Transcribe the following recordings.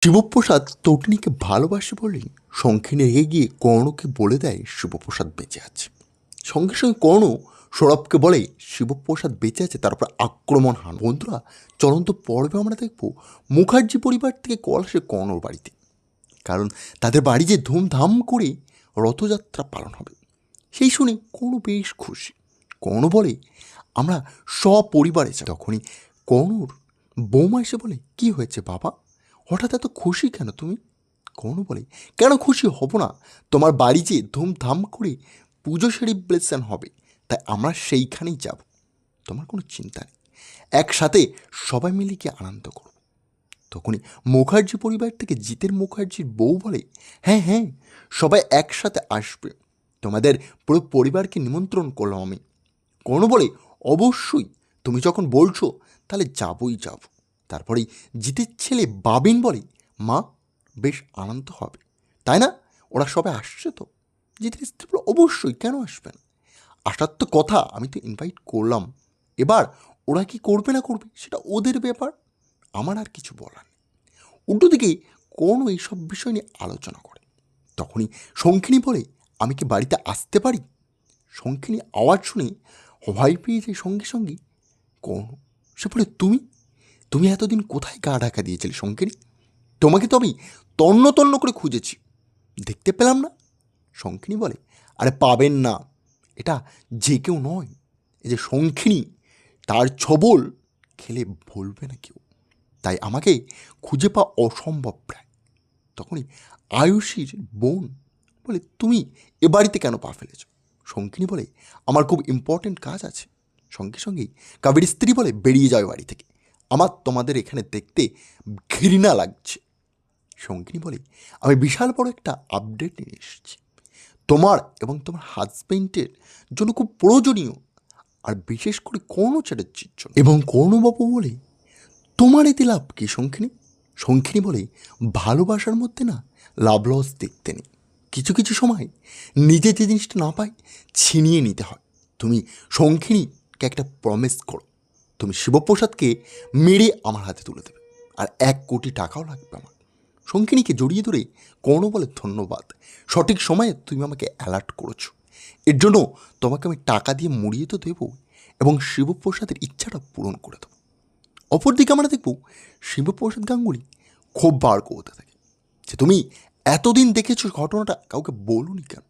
শিবপ্রসাদ তটিনীকে ভালোবাসে বলেই শঙ্খিনী রেগে গিয়ে কর্ণকে বলে দেয় শিবপ্রসাদ বেঁচে আছে। সঙ্গে সঙ্গে কর্ণ সৌরভকে বলে শিবপ্রসাদ বেঁচে আছে, তার উপর আক্রমণ হান। বন্ধুরা, চলন্ত পর্বে আমরা দেখব মুখার্জি পরিবার থেকে কল আসে কর্ণর বাড়িতে, কারণ তাদের বাড়ি যে ধুমধাম করে রথযাত্রা পালন হবে সেই শুনে কর্ণ বেশ খুশি। কর্ণ বলে আমরা সপরিবারে যাব। তখনই কর্ণর বৌমা এসে বলে কি হয়েছে বাবা, হঠাৎ এত খুশি কেন তুমি? কর্ণ বলে কেন খুশি হব না, তোমার বাড়ি যে ধুমধাম করে পুজো সেলিব্রেশন হবে, তাই আমরা সেইখানেই যাব। তোমার কোনো চিন্তা নেই, একসাথে সবাই মিলে গিয়ে আনন্দ করব। তখনই মুখার্জি পরিবার থেকে জিতের মুখার্জির বউ বলে হ্যাঁ হ্যাঁ, সবাই একসাথে আসবে, তোমাদের পুরো পরিবারকে নিমন্ত্রণ করলাম আমি। কর্ণ বলে অবশ্যই, তুমি যখন বলছো তাহলে যাবই যাব। তারপরেই জিতের ছেলে বাবিন বলে মা, বেশ আনন্দ হবে তাই না, ওরা সবাই আসছে তো? জিতের স্ত্রী বলে অবশ্যই, কেন আসবে না, আসার তো কথা, আমি তো ইনভাইট করলাম, এবার ওরা কি করবে না করবে সেটা ওদের ব্যাপার, আমার আর কিছু বলার নেই। উল্টো দিকে কোনো এইসব বিষয় নিয়ে আলোচনা করে। তখনই শঙ্খিনী বলে আমি কি বাড়িতে আসতে পারি? শঙ্খিনী আওয়াজ শুনে ভয় পেয়ে যায় সঙ্গে সঙ্গে কর্ণ। সে বলে তুমি তুমি এতদিন কোথায় গা ঢাকা দিয়েছিলে শঙ্খিনী? তোমাকে তো আমি তন্ন তন্ন করে খুঁজেছি, দেখতে পেলাম না। শঙ্খিনী বলে আরে পাবেন না, এটা যে কেউ নয়, এই যে শঙ্খিনী, তার ছবল খেলে ভুলবে না কেউ, তাই আমাকে খুঁজে পাওয়া অসম্ভব প্রায়। তখনই আয়ুষীর বোন বলে তুমি এ বাড়িতে কেন পা ফেলেছ? শঙ্খিনী বলে আমার খুব ইম্পর্ট্যান্ট কাজ আছে। সঙ্গে সঙ্গেই কাবেরী স্ত্রী বলে বেরিয়ে যাও বাড়ি থেকে, আমার তোমাদের এখানে দেখতে ঘৃণা লাগছে। শঙ্খিনী বলে আমি বিশাল বড় একটা আপডেট নিয়ে এসেছি, তোমার এবং তোমার হাজবেন্ডের জন্য খুব প্রয়োজনীয়, আর বিশেষ করে কর্ণ চ্যাটার্জির জন্য। এবং কর্ণবাবু বলে তোমার এতে লাভ কি শঙ্খিনী? শঙ্খিনী বলে ভালোবাসার মধ্যে না লাভ লস দেখতে নেই, কিছু কিছু সময় নিজে যে জিনিসটা না পাই ছিনিয়ে নিতে হয়। তুমি শঙ্খিনীকে একটা প্রমিস করো, তুমি শিবপ্রসাদকে মেরে আমার হাতে তুলে দেবে, আর 1 কোটি টাকাও লাগবে আমার। শঙ্খিনীকে জড়িয়ে ধরে কর্ণ বলে ধন্যবাদ, সঠিক সময়ে তুমি আমাকে অ্যালার্ট করেছো, এর জন্য তোমাকে আমি টাকা দিয়ে মুড়িয়ে তো দেবো, এবং শিবপ্রসাদের ইচ্ছাটা পূরণ করে দেবো। অপরদিকে আমরা দেখব শিবপ্রসাদ গাঙ্গুলি খুব বার করতে থাকে যে তুমি এতদিন দেখেছো ঘটনাটা কাউকে বলুনি কেন?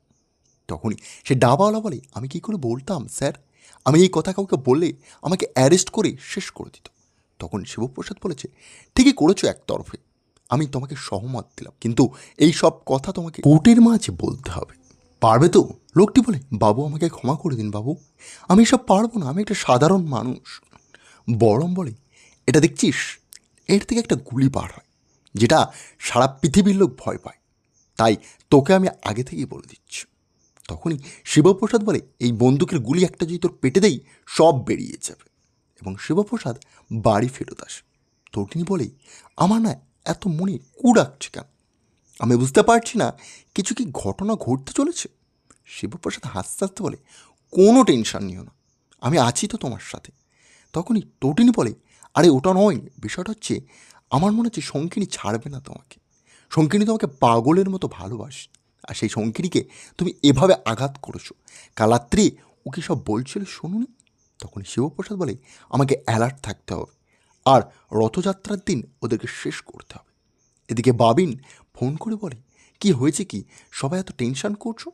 তখনই সে ডাবাওয়ালা বলে আমি কী করে বলতাম স্যার, আমি এই কথা কাউকে বললে আমাকে অ্যারেস্ট করে শেষ করে দিত। তখন শিবপ্রসাদ বলেছে ঠিকই করেছো একতরফে, আমি তোমাকে সহমত দিলাম, কিন্তু এই সব কথা তোমাকে কোর্টের মাঝে বলতে হবে, পারবে তো? লোকটি বলে বাবু আমাকে ক্ষমা করে দিন বাবু, আমি এসব পারবো না, আমি একটা সাধারণ মানুষ। বরং বলে এটা দেখছিস, এর থেকে একটা গুলি পার হয় যেটা সারা পৃথিবীর লোক ভয় পায়, তাই তোকে আমি আগে থেকেই বলে দিচ্ছি। তখনই শিবপ্রসাদ বলে এই বন্দুকের গুলি একটা যদি তোর পেটে দেই সব বেরিয়ে যাবে, এবং শিবপ্রসাদ বাড়ি ফেরত আসে। তটিনী বলে আমার না এত মনে কু ডাকছে কেন, আমি বুঝতে পারছি না কিছু কি ঘটনা ঘটতে চলেছে। শিবপ্রসাদ হাসতে হাসতে বলে কোনো টেনশন নিও না, আমি আছি তো তোমার সাথে। তখনই তটিনী বলে আরে ওটা নয়, বিষয়টা হচ্ছে আমার মনে হচ্ছে শঙ্খিনী ছাড়বে না তোমাকে, শঙ্খিনী তোমাকে পাগলের মতো ভালোবাসে, আর সেই শঙ্খিনীকে তুমি এভাবে আঘাত করেছো, কাল রাত্রে ওকে সব বলছিল শুনুনি। তখন শিবপ্রসাদ বলে আমাকে অ্যালার্ট থাকতে হবে, আর রথযাত্রার দিন ওদেরকে শেষ করতে হবে। এদিকে বাবিন ফোন করে বলে কি হয়েছে কি, সবাই এত টেনশন করছো?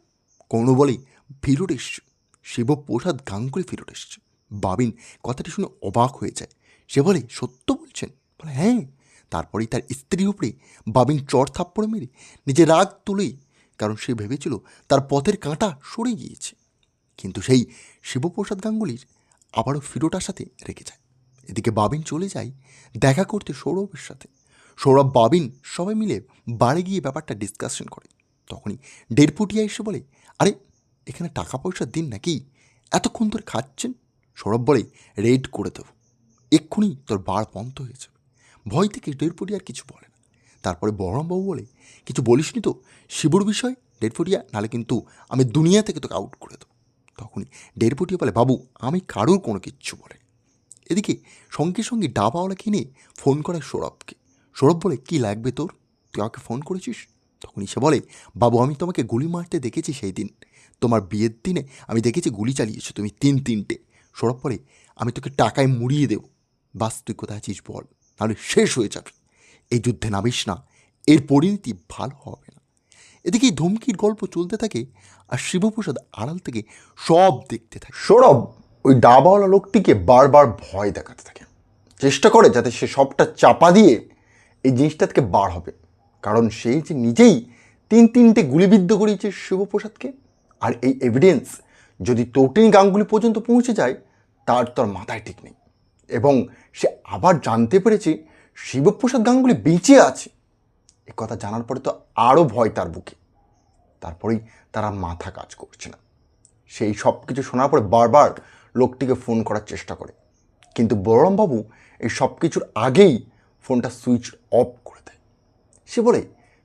কর্ণ বলে ফিরত এসছে, শিবপ্রসাদ গাঙ্গুলি ফিরত এসছে। বাবিন কথাটি শুনে অবাক হয়ে যায়, সে বলে সত্য বলছেন? বলে হ্যাঁ। তারপরেই তার স্ত্রীর উপরে বাবিন চড় থাপ্পড় মেরে নিজের রাগ তুলেই, কারণ সে ভেবেছিল তার পথের কাঁটা সরে গিয়েছে, কিন্তু সেই শিবপ্রসাদ গাঙ্গুলির আবারও ফিরত আসাতে রেখে যায়। এদিকে বাবিন চলে যায় দেখা করতে সৌরভের সাথে। সৌরভ বাবিন সবাই মিলে বাড়ি গিয়ে ব্যাপারটা ডিসকাশন করে। তখনই ডেরপুটিয়া এসে বলে আরে এখানে টাকা পয়সার দিন নাকি, এতক্ষণ ধরে খাচ্ছেন? সৌরভ বলে রেড করে দেবো, এক্ষুনি তোর বাড় বন্ধ হয়ে যাবে। ভয় থেকে ডেরপুটিয়া আর কিছু বলে না। তারপরে বহরমবাবু বলে কিছু বলিসনি তো শিবুর বিষয় ডেরপুটিয়া, নাহলে কিন্তু আমি দুনিয়া থেকে তোকে আউট করে দেবো। তখনই ডেরপুটিয়া বলে বাবু আমি কারোর কোনো কিচ্ছু বলে। এদিকে সঙ্গে সঙ্গে ডাবাওয়ালা কিনে ফোন করে সৌরভকে। সৌরভ বলে কী লাগবে তোর? তুই আমাকে ফোন করেছিস? তখনই সে বলে, বাবু আমি তোমাকে গুলি মারতে দেখেছি সেই দিন, তোমার বিয়ের দিনে আমি দেখেছি গুলি চালিয়েছো তুমি 3-3টে। সৌরভ বলে, আমি তোকে টাকায় মুড়িয়ে দেবো, বাস তুই কোথায় আছিস বল, নাহলে শেষ হয়ে যাবে। এই যুদ্ধে নামিস না, এর পরিণতি ভালো হবে না। এদিকে এই ধমকির গল্প চলতে থাকে, আর শিবপ্রসাদ আড়াল থেকে সব দেখতে থাকে। সৌরভ ওই ডাবাওয়ালা লোকটিকে বারবার ভয় দেখাতে থাকে, চেষ্টা করে যাতে সে সবটা চাপা দিয়ে এই জিনিসটা থেকে বার হবে। কারণ সেই যে নিজেই 3-3টে গুলিবিদ্ধ করিয়েছে শিবপ্রসাদকে, আর এই এভিডেন্স যদি তটিনী গাঙ্গুলি পর্যন্ত পৌঁছে যায় তার তো আর মাথায় ঠিক নেই। এবং সে আবার জানতে পেরেছে শিবপ্রসাদ গাঙ্গুলি বেঁচে আছে। এ কথা জানার পরে তো আরও ভয় তার বুকে। তারপরেই তারা মাথা কাজ করছে না। সেই সব কিছু শোনার পরে বারবার লোকটিকে ফোন করার চেষ্টা করে, কিন্তু বলরামবাবু এই সব কিছুর আগেই ফোনটা সুইচ অফ করে দেয়। সে বলে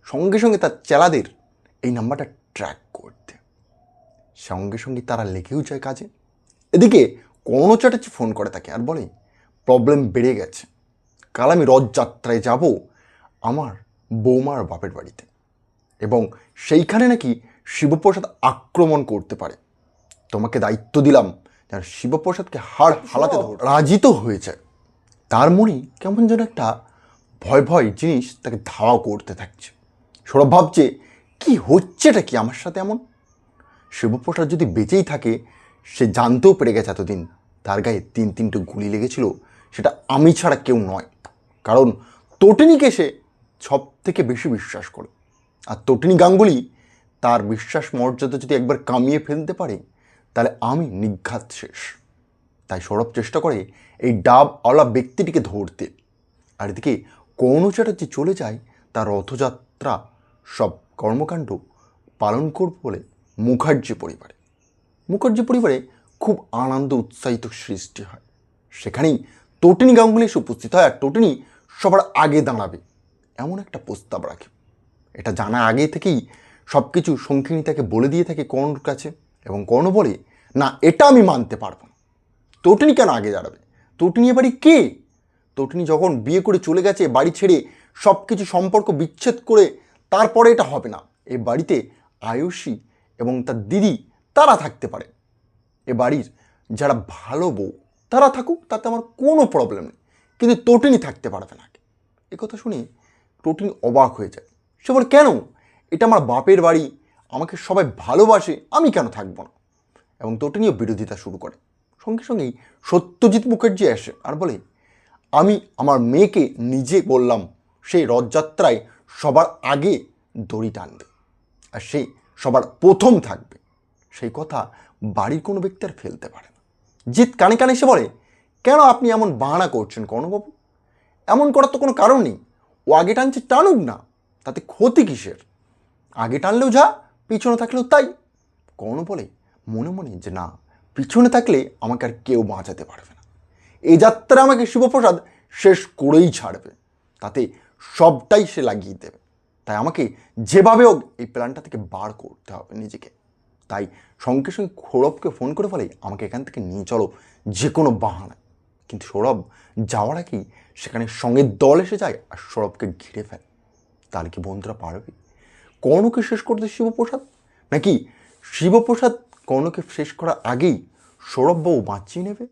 সঙ্গে সঙ্গে তার চেলাদের এই নাম্বারটা ট্র্যাক করতে। সঙ্গে সঙ্গে তারা লেগেও যায় কাজে। এদিকে কর্ণ চ্যাটার্জি ফোন করে তাকে আর বলে, প্রবলেম বেড়ে গেছে, কাল আমি রথযাত্রায় যাব আমার বৌমার বাপের বাড়িতে, এবং সেইখানে নাকি শিবপ্রসাদ আক্রমণ করতে পারে। তোমাকে দায়িত্ব দিলাম যেন শিবপ্রসাদকে হাড় হালাতে রাজি তো হয়েছে। তার মনে কেমন যেন একটা ভয় ভয় জিনিস তাকে ধাওয়া করতে থাকছে। সৌরভ ভাবছে, কি হচ্ছেটা কি আমার সাথে এমন? শিবপ্রসাদ যদি বেঁচেই থাকে, সে জানতেও পেরে গেছে এতদিন তার গায়ে 3-3টে গুলি লেগেছিল, সেটা আমি ছাড়া কেউ নয়। কারণ তটিনীকে সে সব থেকে বেশি বিশ্বাস করে, আর তটিনী গাঙ্গুলি তার বিশ্বাস মর্যাদা যদি একবার কামিয়ে ফেলতে পারে তাহলে আমি নিঘাত শেষ। তাই সৌরভ চেষ্টা করে এই ডাবওয়ালা ব্যক্তিটিকে ধরতে। আর এদিকে কর্ণ চ্যাটার্জি চলে যায় তার রথযাত্রা সব কর্মকাণ্ড পালন করবে বলে মুখার্জি পরিবারে। মুখার্জি পরিবারে খুব আনন্দ উৎসাহিত সৃষ্টি হয়। সেখানেই তটিনী গাঙ্গুলি এসে উপস্থিত হয়, আর তটিনী সবার আগে দাঁড়াবে এমন একটা প্রস্তাব রাখে। এটা জানা আগে থেকেই সব কিছু শঙ্খিনী তাকে বলে দিয়ে থাকে কর্ণর কাছে, এবং কর্ণ বলে, না এটা আমি মানতে পারবো না, তটিনী কেন আগে দাঁড়াবে? তটিনী এবারই কে? তটিনী যখন বিয়ে করে চলে গেছে বাড়ি ছেড়ে, সব কিছু সম্পর্ক বিচ্ছেদ করে, তারপরে এটা হবে না। এ বাড়িতে আয়ুষী এবং তার দিদি তারা থাকতে পারে, এ বাড়ির যারা ভালো বউ তারা থাকুক, তাতে আমার কোনো প্রবলেম নেই, কিন্তু তটিনী থাকতে পারবে না। এ কথা শুনে তটিনী অবাক হয়ে যায়। সে বলে, কেন? এটা আমার বাপের বাড়ি, আমাকে সবাই ভালোবাসে, আমি কেন থাকবো না? এবং তটিনীও বিরোধিতা শুরু করে। সঙ্গে সঙ্গেই সত্যজিৎ মুখার্জি আসে আর বলে, আমি আমার মেয়েকে নিজে বললাম সেই রথযাত্রায় সবার আগে দড়ি টানবে, আর সে সবার প্রথম থাকবে। সেই কথা বাড়ির কোনো ব্যক্তি আর ফেলতে পারে না। জিৎ কানে কানে এসে বলে, কেন আপনি এমন বাহানা করছেন কর্ণবাবু? এমন করার তো কোনো কারণ নেই, ও আগে টানছে, টানুক না, তাতে ক্ষতি কিসের? আগে টানলেও যা, পিছনে থাকলেও তাই। কর্ণ বলে মনে মনে যে না, পিছনে থাকলে আমাকে আর কেউ বাঁচাতে পারবে না, এই যাত্রা আমাকে শিবপ্রসাদ শেষ করেই ছাড়বে, তাতে সবটাই সে লাগিয়ে দেবে। তাই আমাকে যেভাবে হোক এই প্ল্যানটা থেকে বার করতে হবে নিজেকে। তাই সঙ্গে সঙ্গে সৌরভকে ফোন করে বলে, আমাকে এখান থেকে নিয়ে চলো যে কোনো বাহানায়। কিন্তু সৌরভ যাওয়ার আগেই সেখানে সঙ্গের দল এসে যায় আর সৌরভকে ঘিরে ফেলে। তাহলে কি বন্ধুরা পারবে কর্ণকে শেষ করতে শিবপ্রসাদ, নাকি শিবপ্রসাদ কর্ণকে শেষ করার আগেই সৌরভবাবু বাঁচিয়ে নেবে?